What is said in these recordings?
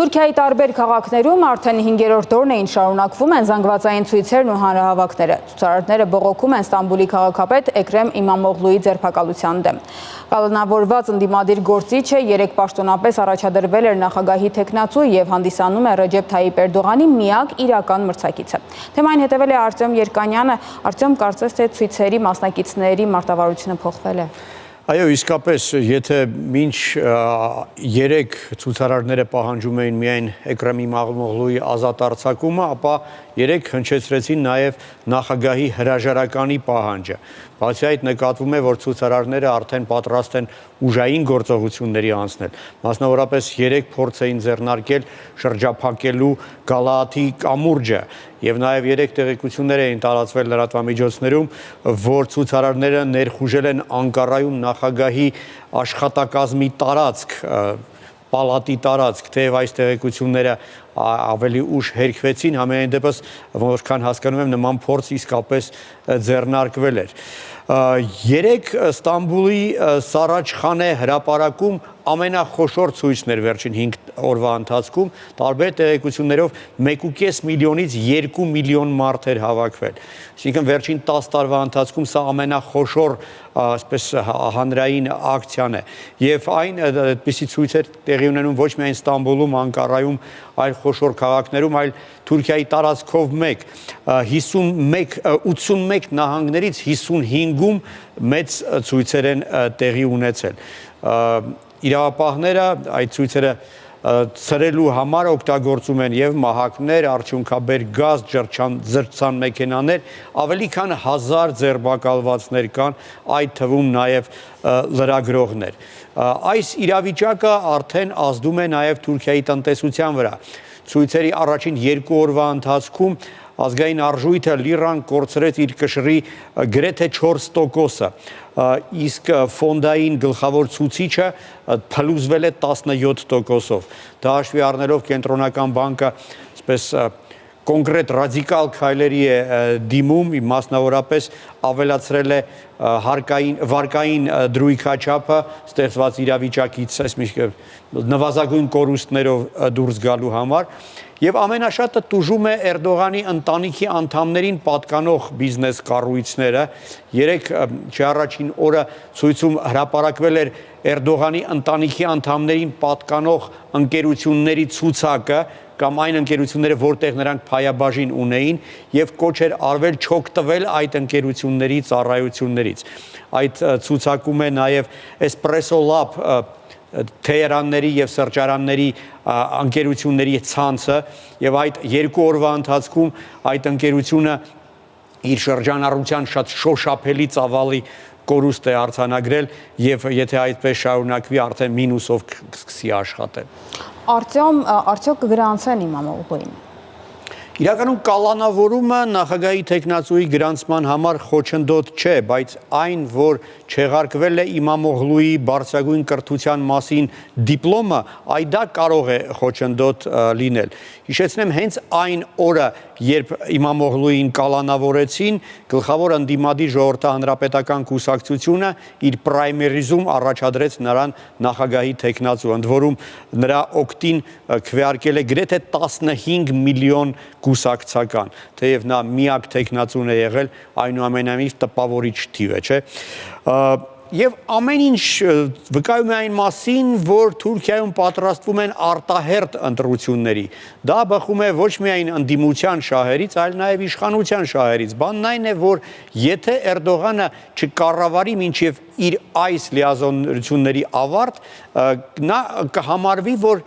Թուրքիայի տարբեր քաղաքներում արդեն 5-րդ օրն էին շարունակվում են զանգվածային ցույցերն ու հանրահավաքները։ Ցուցարարները բողոքում են Ստամբուլի քաղաքապետ Էքրեմ Իմամօղլուի ձերբակալության դեմ։ Կալանավորված ընդդիմադիր գործիչը երեկ պաշտոնապես առաջադրվել էր նախագահի թեկնածու եւ հանդիսանում է Ռեջեփ Թայիպ Էրդողանի միակ իրական մրցակիցը։ Թեմային հետևել է Արտյոմ Երկանյանը։ Արտյոմ, կարծես թե ցույցերի մասնակիցների մարտավարությունը փոխվել է։ Այո, իսկապես, եթե մինչ երեք ցուցարարները պահանջում էին միայն Էքրեմ Իմամօղլուի ազատ արձակումը, ապա երեք հնչեցրեցին նաև նախագահի հրաժարականի պահանջը։ Բացի այդ նկատվում է, որ ցուցարարները արդեն պատրաստ են ուժային գործողությունների անցնել։ Մասնավորապես երեք փորձ էին ձեռնարկել շրջափակելու Գալաթի կամուրջը եւ նաեւ երեք տեղեկություններ էին տարածվել լրատվամիջոցներում, որ ցուցարարները ներխուժել են Անկարայում նախագահի աշխատակազմի տարածք, պալատի տարածք, թեև այս տեղեկությունները ավելի ուշ հերքվեցին, համենայն դեպս որքան հասկանում եմ նման փորձ իսկապես ձեռնարկվել էր։ Երեք Ստամբուլի Սարաչխանե հրապարակում ամենախոշոր ցույցն էր վերջին 5 օրվա ընթացքում, տարբեր տեղեկություններով 1.5 միլիոնից 2 միլիոն մարդ էր հավաքվել։ Այսինքն վերջին 10 տարվա ընթացքում սա ամենախոշոր այսպես հանրային ակցիան է։ Եվ այն այդպիսի ցույցեր տեղի ունենում ոչ միայն Ստամբուլում, Անկարայում, այլ խոշոր քաղաքներում, այլ Թուրքիայի տարածքով 81 նահանգներից 55-ում մեծ ցույցեր են տեղի ունեցել։ Իրավապահները այդ ցույցերը ցրելու համար օգտագործում են եւ մահակներ, արդյունքաբեր գազ, զրցան մեքենաներ, ավելի քան 1000 ձերբակալվածներ կան, այդ թվում նաեւ լրագրողներ։ Այս իրավիճակը արդեն ազդում է նաեւ Թուրքիայի տնտեսության վրա։ Ցույցերի առաջին 2 օրվա ընթացքում ազգային արժույթը լիրան կորցրեց իր կշռի գրեթե 4%-ը, իսկ ֆոնդային գլխավոր ցուցիչը փլուզվել է 17%-ով։ Դա հաշվի առնելով կենտրոնական բանկը այսպես կոնկրետ ռադիկալ քայլերի է դիմում, մասնավորապես ավելացրել է վարկային դրույքաչափը ստեղծված իրավիճակից նվազագույն կորուստներով դուրս գալու համար եւ ամենաշատը տուժում է Էրդողանի ընտանիքի անդամներին պատկանող բիզնես կառույցները։ Երեք չառաջին օրը ցույցում հրապարակվել էր Էրդողանի ընտանիքի անդամներին պատկանող ընկերությունների ցուցակը կամ այն ընկերությունները, որտեղ նրանք փայաբաժին ունեին եւ կոչ էր արվել չօգտվել այդ ընկերությունների ծառայություններից։ Այդ ցուցակում է նաեւ Espresso Lab թեյերանների եւ սրճարանների ընկերությունների ցանցը եւ այդ 2 օրվա ընթացքում այդ ընկերությունը իր շրջանառության շատ շոշափելի ծավալի կորուստ է արձանագրել եւ եթե այդպես շարունակվի արդեն մինուսով կսկսի աշխատել։ Արտյոմ, արդյոք կգրանցեն Իմամօղլուին։ Իրականում կալանավորումը նախագահի թեկնածուի գրանցման համար խոչընդոտ չէ, բայց այն, որ չեղարկվել է Իմամօղլուի բարձրագույն կրթության մասին դիպլոմը, այ դա կարող է խոչընդոտ լինել։ Հիշեցնեմ, հենց այն օրը, երբ Իմամօղլուին կալանավորեցին, գլխավոր ընդդիմադիր ժողովրդահնրապետական կուսակցությունը իր պրայմերիզում առաջադրեց նրան նախագահի թեկնածու, ընդ որում նրա օգտին քվեարկել է գրեթե 15 միլիոն կուսակցական, թեև նա միակ թեկնածուն է եղել, այնուամենայնիվ տպավորիչ թիվ է, չէ։ Եվ ամեն ինչ վկայում է այն մասին, որ Թուրքիայում պատրաստվում են արտահերթ ընտրությունների։ Դա բխում է ոչ միայն ընդդիմության շահերից, այլ նաև իշխանության շահերից։ Բանն այն է, որ եթե Էրդողանը չկառավարի մինչև իր այս լիազորությունների ավարտ, նա կհամարվի, որ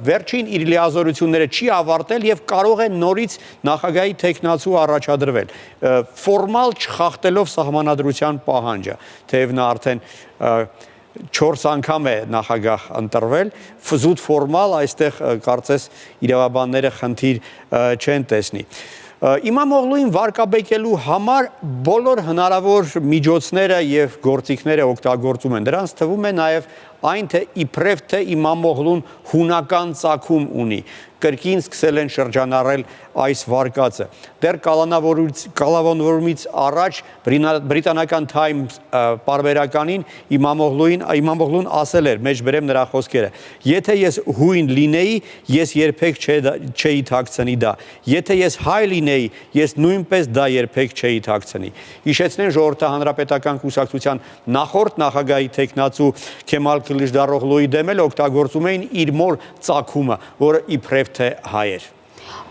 վերջին իր լիազորությունները չի ավարտել եւ կարող է նորից նախագահի թեկնածու առաջադրվել, ֆորմալ չխախտելով սահմանադրության պահանջը, թեև նա արդեն 4 անգամ է նախագահ ընտրվել, զուտ ֆորմալ այստեղ կարծես իրավաբանները խնդիր չեն տեսնի։ Իմամօղլուին վարկաբեկելու համար բոլոր հնարավոր միջոցները եւ գործիքները օգտագործում են։ Դրանց թվում է նաեւ այն թե իբրև թե Իմամօղլուն հունական ծագում ունի, կրկին սկսել են շրջանառել այս վարկածը։ Դեռ կալանավորումից առաջ բրիտանական Times պարբերականին Իմամօղլուն ասել էր, մեջբերեմ նրա խոսքերը. եթե ես հույն լինեի, ես երբեք չէի թաքցնի դա։ Եթե ես հայ լինեի, ես նույնպես դա երբեք չէի թաքցնի։ Հիշեցնեն Ժողովրդահանրապետական կուսակցության նախորդ նախագահի տեխնացու Քեմալ Քլիջդարօղլուի դեմ էլ օգտագործում էին իր մոր ծագումը, որը իբրև թե հայ էր։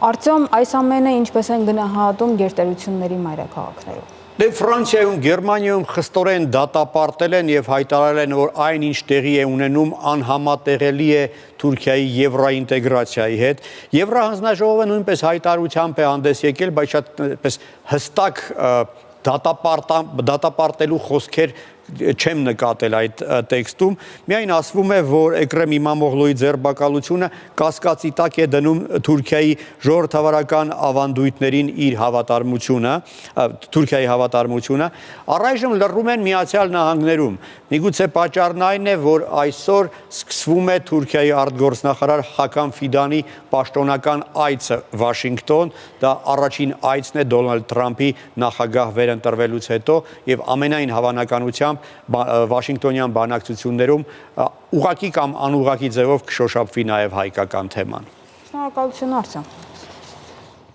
Արտյոմ, այս ամենը ինչպես են գնահատում գերտերությունների մայրաքաղաքներում։ Դե Ֆրանսիայում, Գերմանիայում խստորեն դատապարտել են եւ հայտարարել են, որ այն ինչ տեղի է ունենում անհամատեղելի է Թուրքիայի եվրոինտեգրացիայի հետ։ Եվրահանձնաժողովը նույնպես հայտարարությամբ է հանդես եկել, բայց շատ հստակ դատապարտելու խոսքեր չեմ նկատել այդ տեքստում, միայն ասվում է, որ Էկրեմ Իմամօղլուի ձերբակալությունը կասկածի տակ է դնում Թուրքիայի ժողովրդավարական ավանդույթներին իր հավատարմությունը, Թուրքիայի հավատարմությունը, առայժմ լռում են Միացյալ Նահանգներում։ Միգուցե պատճառն այն է, որ այսօր սկսվում է Թուրքիայի արտգործնախարար Հական Ֆիդանի պաշտոնական այցը Վաշինգտոն, դա առաջին այցն է Դոնալդ Թրամփի նախագահ վերընտրվելուց հետո եւ ամենայն հավանականությամբ Վաշինգտոնյան բանակցություններում ուղղակի կամ անուղղակի ձևով կշոշափվի նաև հայկական թեման։ Շնորհակալություն, Արտյոմ։